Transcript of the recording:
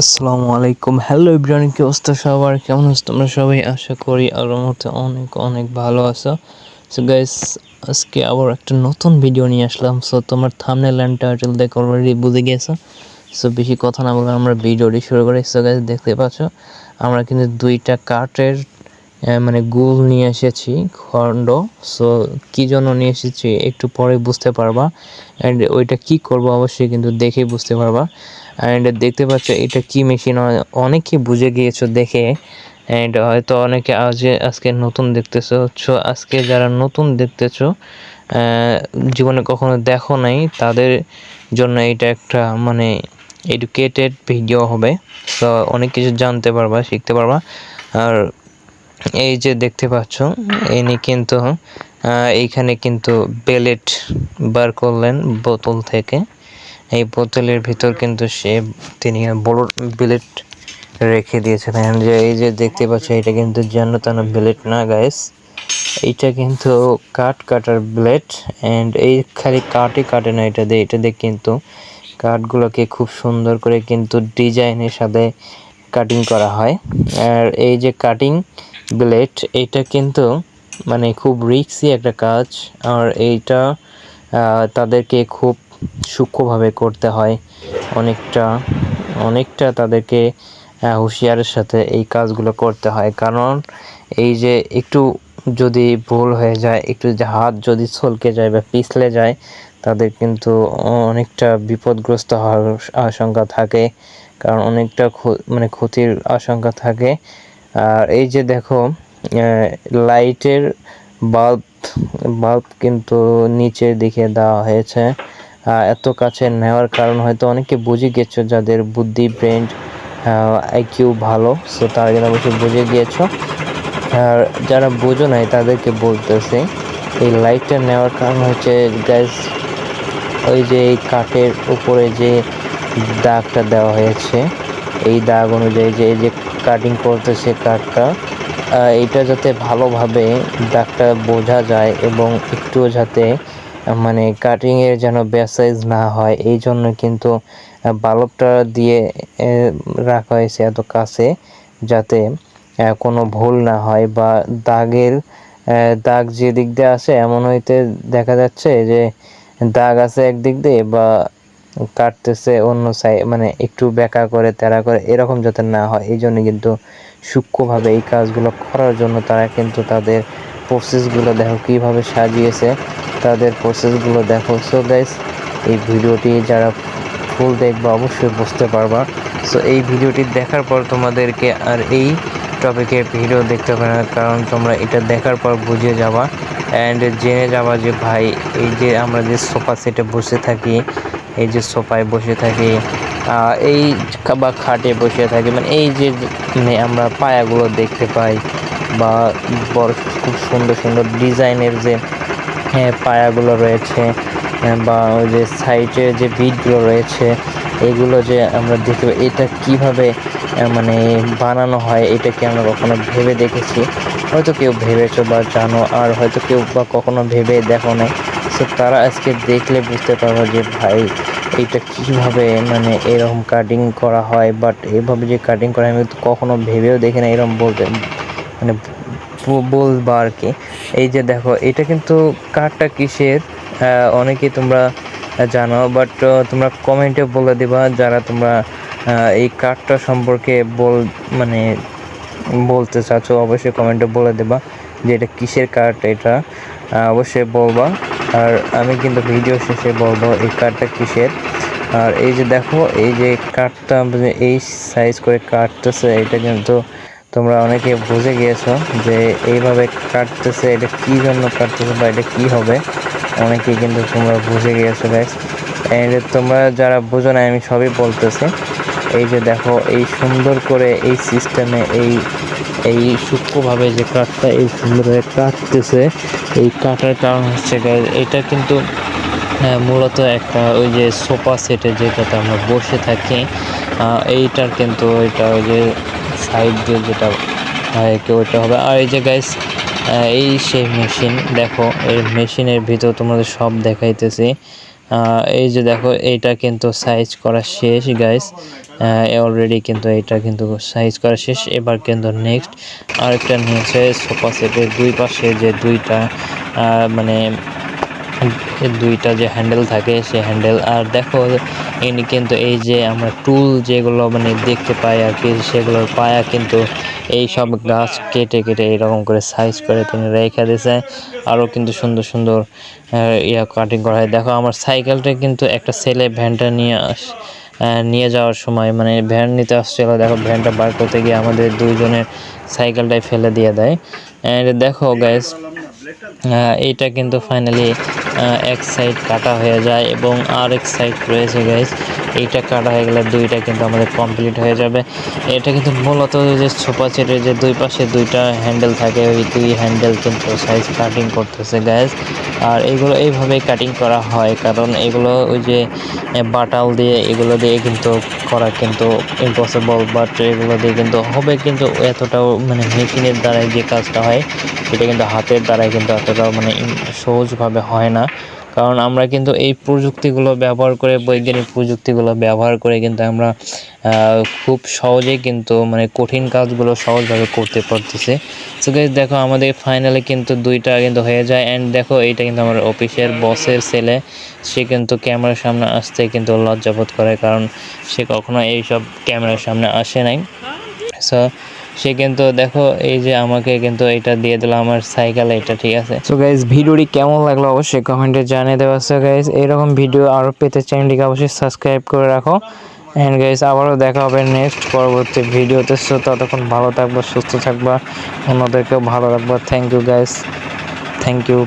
আসসালামু আলাইকুম। Hello everyone, কি অবস্থা সবার? কেমন আছো তোমরা সবাই? আশা করি আল্লাহর মতে অনেক অনেক ভালো আছো। সো গাইস, আজকে আবার একটা নতুন ভিডিও নিয়ে আসলাম। সো তোমার থাম্বনেল এন্ড টাইটেল দেখে অলরেডি বুঝে গেছো। সো বেশি কথা না বলে আমরা ভিডিওটি শুরু করি। সো গাইস, দেখতে পাচ্ছ আমরা কিন্তু দুইটা কাঠের মানে গোল নিয়ে এসেছি, খণ্ড। সো কী জন্য নিয়ে এসেছি একটু পরে বুঝতে পারবা। অ্যান্ড ওইটা কি করব অবশ্যই কিন্তু দেখেই বুঝতে পারবা। অ্যান্ড দেখতে পাচ্ছ এটা কি মেশিন, অনেকে বুঝে গিয়েছো দেখে। অ্যান্ড হয়তো অনেকে আজকে নতুন দেখতেছো। সো আজকে যারা নতুন দেখতেছো, জীবনে কখনো দেখো নাই, তাদের জন্য এটা একটা মানে এডুকেটেড ভিডিও হবে। সো অনেক কিছু জানতে পারবা, শিখতে পারবা। আর এই যে দেখতে পাচ্ছ ইনি কিন্তু এইখানে কিন্তু বেলেট বার করলেন বোতল থেকে। এই বোতলের ভিতর কিন্তু তিনি বড় বেলেট রেখে দিয়েছেন। যে এই যে দেখতে পাচ্ছ এটা কিন্তু যেন তেন বেলেট না গাইস, এইটা কিন্তু কাঠ কাটার ব্লেড। অ্যান্ড এই খালি কাটই কাটে না, এটা দিয়ে কিন্তু কাঠগুলোকে খুব সুন্দর করে কিন্তু ডিজাইনের সাথে কাটিং করা হয়। আর এই যে কাটিং ব্লেড, এটা কিন্তু মানে খুব রিস্কি একটা কাজ। আর এইটা তাদেরকে খুব সূক্ষ্মভাবে করতে হয়, অনেকটা তাদেরকে হুঁশিয়ারের সাথে এই কাজগুলো করতে হয়। কারণ এই যে একটু যদি ভুল হয়ে যায়, একটু যে হাত যদি ছলকে যায় বা পিছলে যায়, তাদের কিন্তু অনেকটা বিপদগ্রস্ত হওয়ার আশঙ্কা থাকে। কারণ অনেকটা মানে ক্ষতির আশঙ্কা থাকে। আর এই যে দেখো লাইটের বাল্ব কিন্তু নিচের দিকে দেওয়া হয়েছে। এত কাছে নেওয়ার কারণ হয়তো অনেকে বুঝে গেছো, যাদের বুদ্ধি ব্রেন আইকিউ ভালো, সো তারা কিন্তু অবশ্যই বুঝে গিয়েছো। আর যারা বোঝো নাই তাদেরকে বলতেছে, এই লাইটটা নেওয়ার কারণ হচ্ছে গ্যাস, ওই যে এই কাঠের উপরে যে দাগটা দেওয়া হয়েছে, এই দাগ অনুযায়ী যে এই যে কাটিং করতেছে কাঠটা, এইটা যাতে ভালোভাবে দাগটা বোঝা যায় এবং একটুও যাতে মানে কাটিংয়ের যেন ব্যাসাইজ না হয়, এই জন্য কিন্তু বাল্বটা দিয়ে রাখা হয়েছে এত কাছে, যাতে কোনো ভুল না হয়। বা দাগ যে দিক দিয়ে আসে, এমন হইতে দেখা যাচ্ছে যে দাগ আছে একদিক দিয়ে বা কাটতেছে অন্য সাইড, মানে একটু বেঁকা করে তেরা করে, এরকম যাতে না হয়, এই জন্য কিন্তু সূক্ষ্মভাবে এই কাজগুলো করার জন্য তারা কিন্তু তাদের প্রসেসগুলো দেখো কীভাবে সাজিয়েছে, তাদের প্রসেসগুলো দেখো। সো গাইস, এই ভিডিওটি যারা ফুল দেখবা অবশ্যই বুঝতে পারবা। সো এই ভিডিওটি দেখার পর তোমাদেরকে আর এই টপিকের ভিডিও দেখতে হবে না, কারণ তোমরা এটা দেখার পর বুঝে যাবা অ্যান্ড জেনে যাবা যে ভাই, এই যে আমরা যে সোফা সেটে বসে থাকি, এই যে সোফায় বসে থাকি, এই বা খাটে বসে থাকি, মানে এই যে মানে আমরা পায়াগুলো দেখতে পাই, বা বড় খুব সুন্দর সুন্দর ডিজাইনের যে পায়াগুলো রয়েছে, বা ওই যে সাইডে যে বিটগুলো রয়েছে, এগুলো যে আমরা দেখতে পাই, এটা কিভাবে মানে বানানো হয়, এটাকে আমরা কখনো ভেবে দেখেছি? হয়তো কেউ ভেবেছো বা জানো, আর হয়তো কেউ বা কখনো ভেবে দেখো নাই। সো তারা আজকে দেখলে বুঝতে পারবো যে ভাই, এইটা কীভাবে মানে এরকম কাটিং করা হয়। বাট এইভাবে যে কাটিং করা আমি তো কখনো ভেবেও দেখি না, এরকম বলতে মানে বলবা আর কি। এই যে দেখো এটা কিন্তু কাঠটা কিসের অনেকেই তোমরা জানো, বাট তোমরা কমেন্টে বলে দিবা যারা তোমরা এই কাঠটা সম্পর্কে মানে বলতে চাচ্ছ, অবশ্যই কমেন্টে বলে দেবা যে এটা কিসের কাঠ, এটা অবশ্যই বলবা। আর আমি কিন্তু ভিডিও শেষে বলবো এই কাঠটা কিসের। আর এই যে দেখো, এই যে কাঠটা এই সাইজ করে কাটতেছে, এটা কিন্তু তোমরা অনেকে বুঝে গিয়েছো যে এইভাবে কাটতেছে, এটা কী জন্য কাটতেছে বা এটা কী হবে, অনেকেই কিন্তু তোমরা বুঝে গিয়েছো গাইস। এন্ড তোমরা যারা বুঝো না, আমি সবই বলতেছি। এই যে দেখো, এই সুন্দর করে এই সিস্টেমে এই সূক্ষ্মভাবে যে কাঠটা এই সুন্দরভাবে কাটতেছে, এই কাটার কারণ হচ্ছে এটা কিন্তু মূলত একটা ওই যে সোফা সেটে যেটাতে আমরা বসে থাকি, এইটার কিন্তু ওইটা ওই যে সাইড দিয়ে যেটা ওইটা হবে। আর এই যে গাইস, এই সেই মেশিন, দেখো এই মেশিনের ভিতর তোমাদের সব দেখাইতেছি। এই যে দেখো, এইটা কিন্তু সাইজ করা শেষ গাইস। অলরেডি কিন্তু এটা কিন্তু সাইজ করা শেষ। এবার কিন্তু নেক্সট আরেকটা নিয়েছে সোফা সেটের দুই পাশে যে মানে দুইটা যে হ্যান্ডেল থাকে সেই হ্যান্ডেল। আর দেখো ইনি কিন্তু এই যে আমরা টুল যেগুলো মানে দেখতে পাই আর কি, সেগুলোর পায়া কিন্তু এই সব গাছ কেটে কেটে এরকম করে সাইজ করে তিনি রেখে দিয়েছে। আরও কিন্তু সুন্দর সুন্দর কাটিং করা হয়। দেখো আমার সাইকেলটা কিন্তু একটা ছেলে ভ্যানটা নিয়ে যাওয়ার সময় মানে ভ্যান নিতে আসছিল, দেখো ভ্যানটা বার করতে গিয়ে আমাদের দুইজনের সাইকেলটাই ফেলে দিয়ে দেয়। অ্যান্ড দেখো গাইস এইটা কিন্তু ফাইনালি এক সাইড কাটা হয়ে যায় এবং আর এক সাইড রয়েছে গাইস, এইটা কাটা হয়ে গেলে দুইটা কিন্তু আমাদের কমপ্লিট হয়ে যাবে। এটা কিন্তু মূলত যে সোফা সেটের যে দুই পাশে দুইটা হ্যান্ডেল থাকে, ওই দুই হ্যান্ডেল কিন্তু সাইজ কাটিং করতেছে গাইস। আর এগুলো এইভাবেই কাটিং করা হয়, কারণ এগুলো ওই যে বাটাল দিয়ে এগুলো দিয়ে কিন্তু করা কিন্তু ইম্পসিবল, বাট এগুলো দিয়ে কিন্তু হবে, কিন্তু এতটাও মানে মেশিনের দ্বারাই যে কাজটা হয় সেটা কিন্তু হাতের দ্বারাই কিন্তু এতটাও মানে সহজভাবে হয় না। কারণ আমরা কিন্তু এই প্রযুক্তিগুলো ব্যবহার করে, বৈজ্ঞানিক প্রযুক্তিগুলো ব্যবহার করে কিন্তু আমরা খুব সহজেই কিন্তু মানে কঠিন কাজগুলো সহজভাবে করতে পারতেছি। সো গাইস দেখো আমাদের ফাইনালি কিন্তু দুইটা কিন্তু হয়ে যায়। অ্যান্ড দেখো এইটা কিন্তু আমার অফিসের বসের ছেলে, সে কিন্তু ক্যামেরার সামনে আসতে কিন্তু লজ্জাবোধ করে, কারণ সে কখনো এইসব ক্যামেরার সামনে আসে নাই। সো সে কিন্তু দেখো এই যে আমাকে কিন্তু এটা দিয়ে দিল আমার সাইকেল, এটা ঠিক আছে। সো গাইস ভিডিওটি কেমন লাগলো অবশ্যই কমেন্টে জানিয়ে দেওয়া। সো গাইস এরকম ভিডিও আরও পেতে চ্যানেলটিকে অবশ্যই সাবস্ক্রাইব করে রাখো। অ্যান্ড গাইস আবারও দেখা হবে নেক্সট পরবর্তী ভিডিওতে। সো ততক্ষণ ভালো থাকবা, সুস্থ থাকবা, অন্যদেরকেও ভালো রাখবা। Thank you guys, thank you.